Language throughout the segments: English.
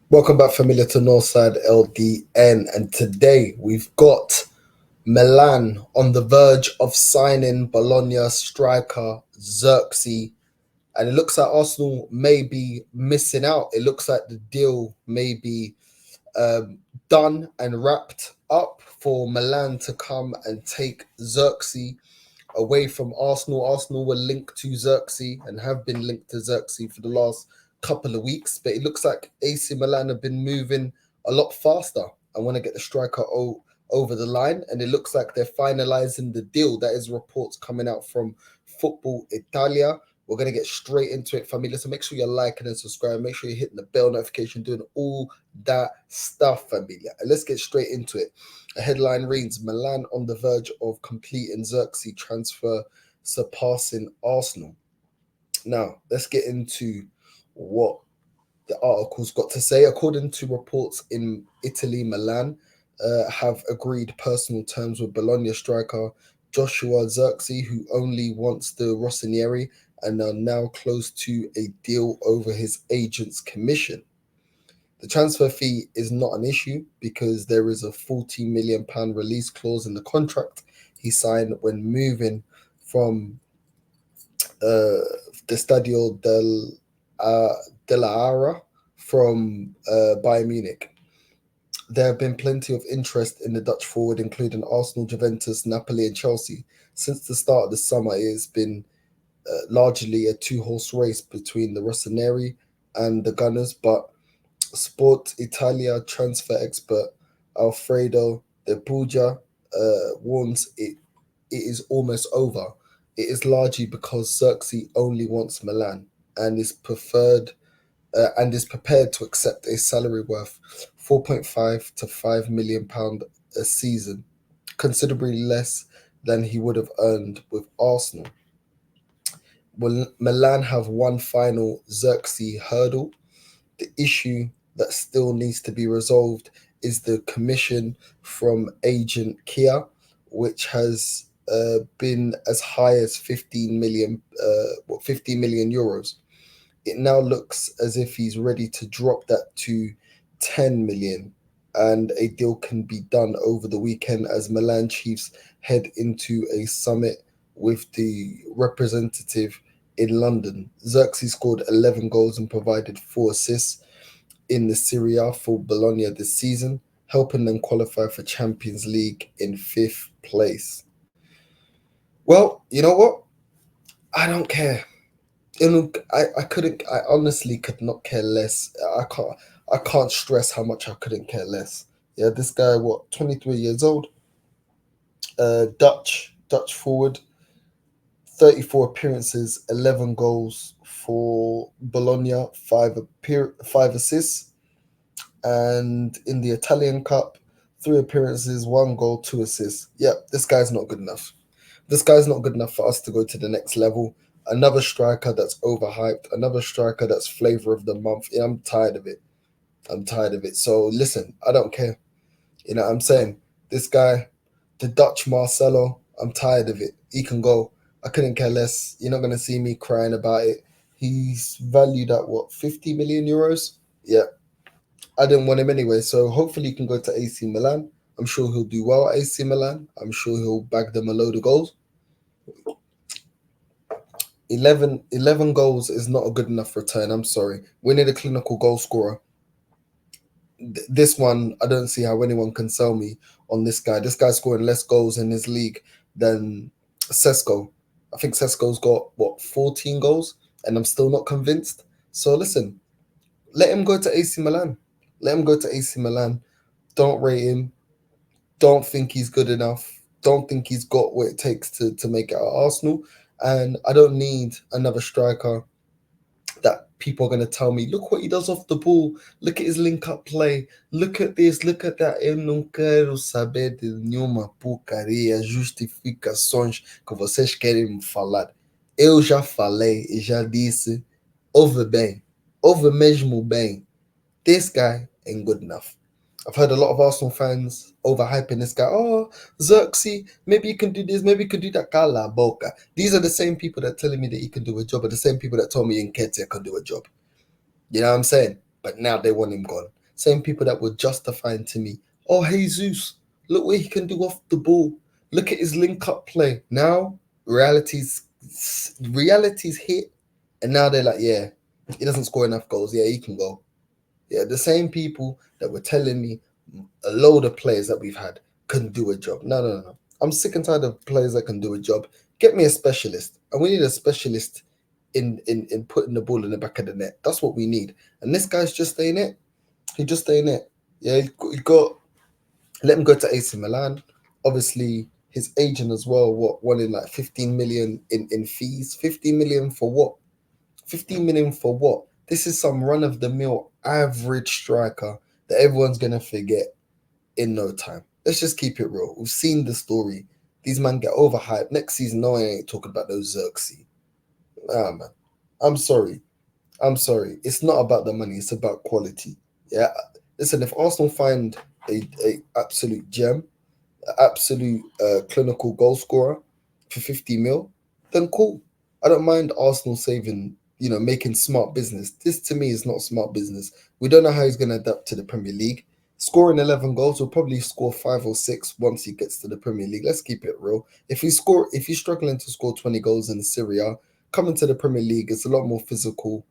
Welcome back, familiar to NorthsideLDN, and today we've got Milan on the verge of signing Bologna striker Zirkzee, and it looks like Arsenal may be missing out. It looks like the deal may be done and wrapped up for Milan to come and take Zirkzee away from Arsenal. Arsenal were linked to Zirkzee and have been linked to Zirkzee for the last couple of weeks, but it looks like AC Milan have been moving a lot faster and want to get the striker over the line. And it looks like they're finalizing the deal. That is reports coming out from Football Italia. We're going to get straight into it, family. So make sure you're liking and subscribing. Make sure you're hitting the bell notification, doing all that stuff, familia. And let's get straight into it. A headline reads, Milan on the verge of completing Zirkzee transfer, surpassing Arsenal. Now, let's get into what the article's got to say. According to reports in Italy, Milan have agreed personal terms with Bologna striker Joshua Zirkzee, who only wants the Rossinieri, and are now close to a deal over his agent's commission. The transfer fee is not an issue because there is a £40 million release clause in the contract he signed when moving from the Stadio della Ara from Bayern Munich. There have been plenty of interest in the Dutch forward, including Arsenal, Juventus, Napoli, and Chelsea. Since the start of the summer, it has been largely a two-horse race between the Rossoneri and the Gunners, but Sport Italia transfer expert Alfredo De Puja warns it is almost over. It is largely because Zirkzee only wants Milan and is prepared to accept a salary worth £4.5 to £5 million a season, considerably less than he would have earned with Arsenal. Well, Milan have one final Zirkzee hurdle. The issue that still needs to be resolved is the commission from agent Kia, which has been as high as 15 million euros. It now looks as if he's ready to drop that to 10 million, and a deal can be done over the weekend as Milan Chiefs head into a summit with the representative in London. Zirkzee scored 11 goals and provided 4 assists in the Serie A for Bologna this season, helping them qualify for Champions League in 5th place. Well, you know what? I don't care. I honestly could not care less. I can't stress how much I couldn't care less. Yeah, this guy, 23 years old, Dutch forward, 34 appearances, 11 goals for Bologna, 5 assists, and in the Italian Cup, 3 appearances, 1 goal, 2 assists. Yeah, this guy's not good enough. This guy's not good enough for us to go to the next level. Another striker that's overhyped, another striker that's flavor of the month. Yeah, I'm tired of it. So listen, I don't care. You know what I'm saying? This guy, the Dutch Marcelo, I'm tired of it. He can go. I couldn't care less. You're not going to see me crying about it. He's valued at 50 million euros? Yeah. I didn't want him anyway. So hopefully he can go to AC Milan. I'm sure he'll do well at AC Milan. I'm sure he'll bag them a load of goals. 11 goals is not a good enough return. I'm sorry. We need a clinical goal scorer. This one, I don't see how anyone can sell me on this guy. This guy's scoring less goals in his league than Sesko. I think Sesko's got 14 goals, and I'm still not convinced. So listen, let him go to AC Milan. Let him go to AC Milan. Don't rate him. Don't think he's good enough. Don't think he's got what it takes to make it at Arsenal. And I don't need another striker that people are going to tell me, look what he does off the ball. Look at his link-up play. Look at this, look at that. Eu não quero saber de nenhuma porcaria, justificações que vocês querem me falar. Eu já falei e já disse, ouve bem, ouve mesmo bem. This guy ain't good enough. I've heard a lot of Arsenal fans overhyping this guy. Oh, Zirkzee, maybe you can do this, maybe you can do that. Cala boca. These are the same people that are telling me that he can do a job, are the same people that told me Nketiah can do a job. You know what I'm saying? But now they want him gone. Same people that were justifying to me, oh, Jesus, look what he can do off the ball. Look at his link-up play. Now, reality's hit, and now they're like, yeah, he doesn't score enough goals. Yeah, he can go. Yeah, the same people that were telling me a load of players that we've had couldn't do a job. No, no, no, no. I'm sick and tired of players that can do a job. Get me a specialist, and we need a specialist in putting the ball in the back of the net. That's what we need. And this guy's just staying it. He just staying it. Yeah, he got let him go to AC Milan. Obviously, his agent as well. What wanted like 15 million in fees. 15 million for what? 15 million for what? This is some run of the mill average striker that everyone's gonna forget in no time. Let's just keep it real. We've seen the story. These men get overhyped. Next season, no one ain't talking about those Zirkzee. Ah man. I'm sorry. I'm sorry. It's not about the money, it's about quality. Yeah. Listen, if Arsenal find a absolute gem, an absolute clinical goal scorer for 50 mil, then cool. I don't mind Arsenal saving, making smart business. This to me is not smart business. We don't know how he's going to adapt to the Premier League. Scoring 11 goals, will probably score 5 or 6 once he gets to the Premier League. Let's keep it real. If he's struggling to score 20 goals in Serie A, coming to the Premier League, it's a lot more physical.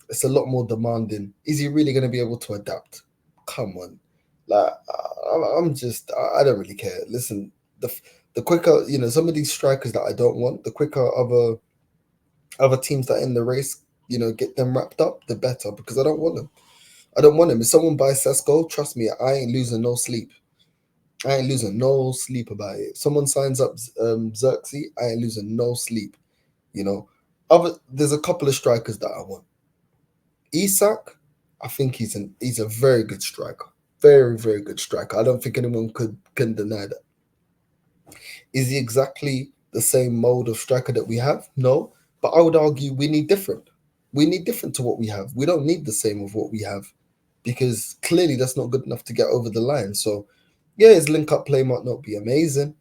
It's a lot more demanding. Is he really going to be able to adapt? Come on. Like, I don't really care. Listen, the quicker, some of these strikers that I don't want, the quicker other teams that are in the race, get them wrapped up, the better, because I don't want them. I don't want them. If someone buys Sesko, trust me, I ain't losing no sleep. I ain't losing no sleep about it. If someone signs up Zirkzee, I ain't losing no sleep. You know, there's a couple of strikers that I want. Isak, I think he's a very good striker. Very, very good striker. I don't think anyone can deny that. Is he exactly the same mode of striker that we have? No. But I would argue we need different. We need different to what we have. We don't need the same of what we have because clearly that's not good enough to get over the line. So, yeah, his link up play might not be amazing.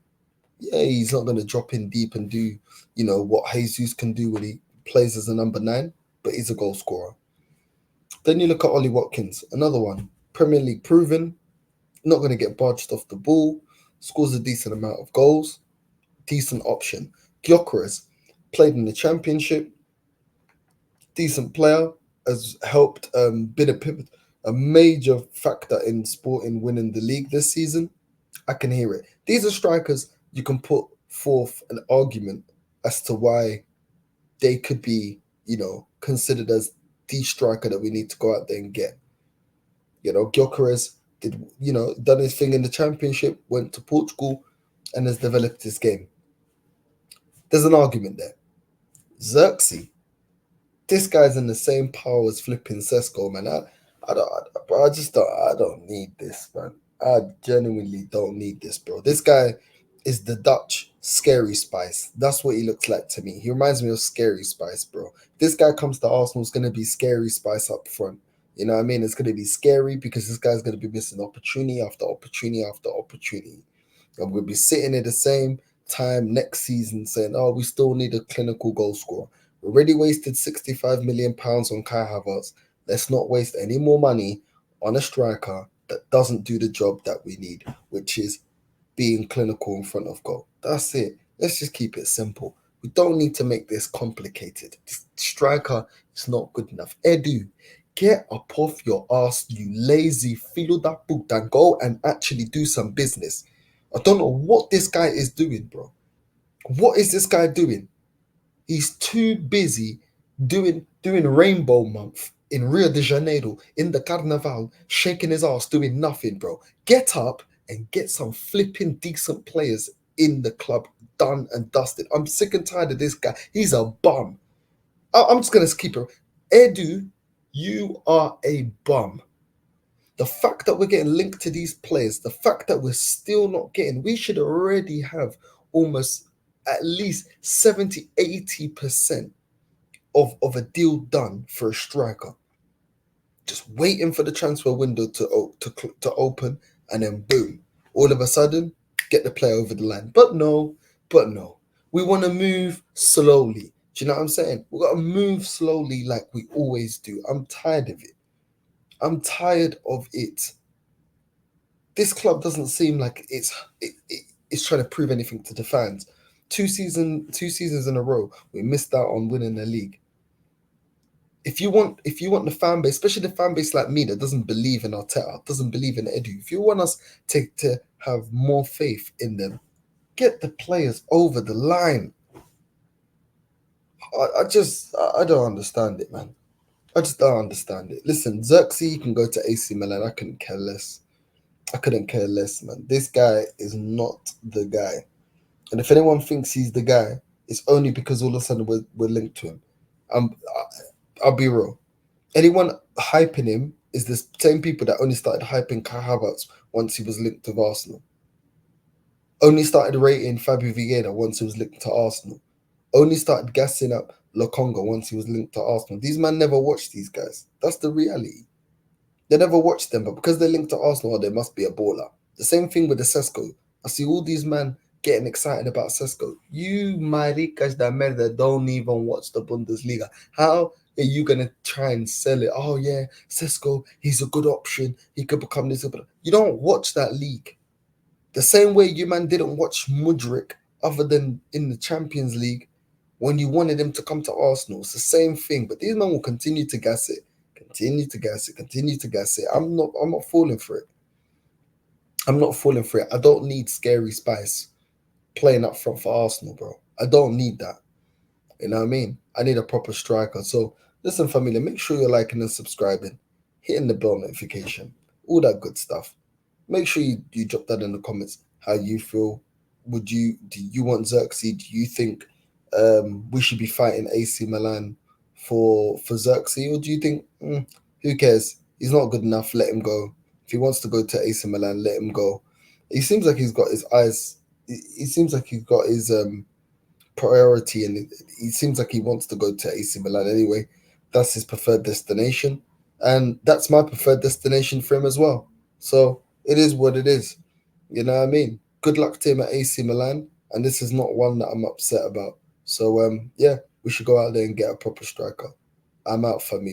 Yeah, he's not going to drop in deep and do, what Jesus can do when he plays as a number 9, but he's a goal scorer. Then you look at Ollie Watkins, another one. Premier League proven, not going to get barged off the ball, scores a decent amount of goals, decent option. Gyökeres played in the Championship, decent player, has helped, been a major factor in Sporting winning the league this season. I can hear it. These are strikers you can put forth an argument as to why they could be, considered as the striker that we need to go out there and get. Gyökeres did, done his thing in the Championship, went to Portugal, and has developed his game. There's an argument there. Zirkzee, this guy's in the same power as flipping Sesko, man. I don't need this, man. I genuinely don't need this, bro. This guy is the Dutch Scary Spice. That's what he looks like to me. He reminds me of Scary Spice, bro. This guy comes to Arsenal, it's going to be Scary Spice up front. You know what I mean? It's going to be scary because this guy's going to be missing opportunity after opportunity after opportunity. And we'll be sitting at the same time next season saying, oh, we still need a clinical goal scorer. We already wasted £65 million on Kai Havertz. Let's not waste any more money on a striker that doesn't do the job that we need, which is being clinical in front of goal. That's it. Let's just keep it simple. We don't need to make this complicated. This striker is not good enough. Edu, get up off your ass, you lazy filo da puta, and go and actually do some business. I don't know what this guy is doing, bro. What is this guy doing? He's too busy doing Rainbow Month in Rio de Janeiro, in the Carnival, shaking his ass, doing nothing, bro. Get up and get some flipping decent players in the club done and dusted. I'm sick and tired of this guy. He's a bum. I'm just going to keep it. Edu, you are a bum. The fact that we're getting linked to these players, the fact that we're still not getting, we should already have almost at least 70-80% of a deal done for a striker. Just waiting for the transfer window to open, and then boom, all of a sudden, get the player over the line. But no, we want to move slowly. Do you know what I'm saying? We've got to move slowly like we always do. I'm tired of it. I'm tired of it. This club doesn't seem like it's trying to prove anything to the fans. Two seasons in a row, we missed out on winning the league. If you want the fan base, especially the fan base like me that doesn't believe in Arteta, doesn't believe in Edu, if you want us to have more faith in them, get the players over the line. I don't understand it, man. I just don't understand it. Listen, Zirkzee can go to AC Milan. I couldn't care less. I couldn't care less, man. This guy is not the guy. And if anyone thinks he's the guy, it's only because all of a sudden we're linked to him. I'll be real. Anyone hyping him is the same people that only started hyping Kai Havertz once he was linked with Arsenal. Only started rating Fabio Vieira once he was linked to Arsenal. Only started gassing up Lokonga once he was linked to Arsenal. These men never watched these guys. That's the reality. They never watched them, but because they're linked to Arsenal, they must be a baller. The same thing with the Sesko. I see all these men getting excited about Sesko. You maricas da merda don't even watch the Bundesliga. How are you gonna try and sell it? Oh yeah, Sesko, he's a good option. He could become this. You don't watch that league. The same way you man didn't watch Mudryk other than in the Champions League when you wanted him to come to Arsenal. It's the same thing. But these men will continue to gas it. Continue to gas it, continue to gas it. I'm not falling for it. I'm not falling for it. I don't need Scary Spice playing up front for Arsenal, bro. I don't need that. You know what I mean? I need a proper striker. So listen, family, make sure you're liking and subscribing, hitting the bell notification, all that good stuff. Make sure you drop that in the comments how you feel. Do you want Zirkzee? Do you think we should be fighting AC Milan for Zirkzee, or do you think who cares? He's not good enough. Let him go. If he wants to go to AC Milan, let him go. He seems like he's got his eyes. He seems like he's got his priority, and he seems like he wants to go to AC Milan anyway. That's his preferred destination, and that's my preferred destination for him as well. So it is what it is. You know what I mean? Good luck to him at AC Milan, and this is not one that I'm upset about. So yeah, we should go out there and get a proper striker. I'm out for me.